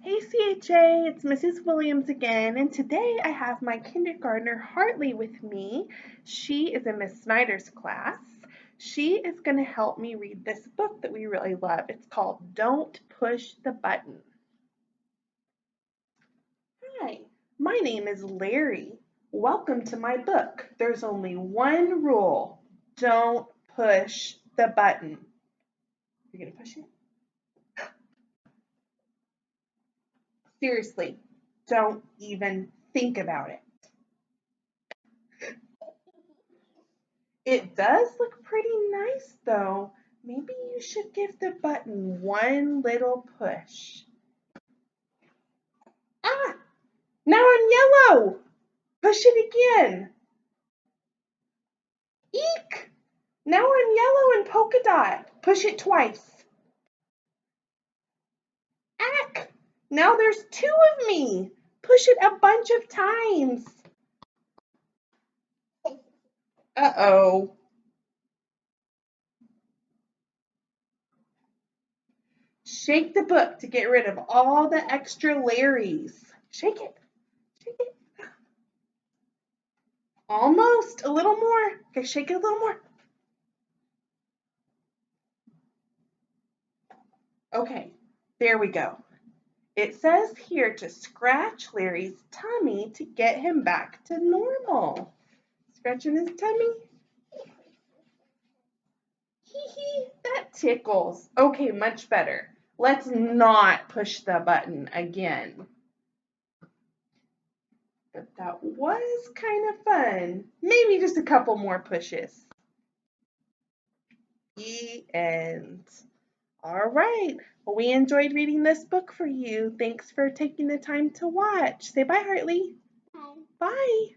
Hey CHA, it's Mrs. Williams again, and today I have my kindergartner Hartley with me. She is in Miss Snyder's class. She is going to help me read this book that we really love. It's called Don't Push the Button. Hi, my name is Larry. Welcome to my book. There's only one rule. Don't push the button. You're going to push it? Seriously, don't even think about it. It does look pretty nice though. Maybe you should give the button one little push. Ah, now on yellow. Push it again. Eek! Now on yellow and polka dot. Push it twice. Ack! Now there's two of me. Push it a bunch of times. Uh-oh. Shake the book to get rid of all the extra Larrys. Shake it. Shake it. Almost. A little more. Okay, shake it a little more. Okay, there we go. It says here to scratch Larry's tummy to get him back to normal. Scratching his tummy. Hee hee, that tickles. Okay, much better. Let's not push the button again. But that was kind of fun. Maybe just a couple more pushes. The end. All right. Well, we enjoyed reading this book for you. Thanks for taking the time to watch. Say bye, Hartley. Bye. Bye.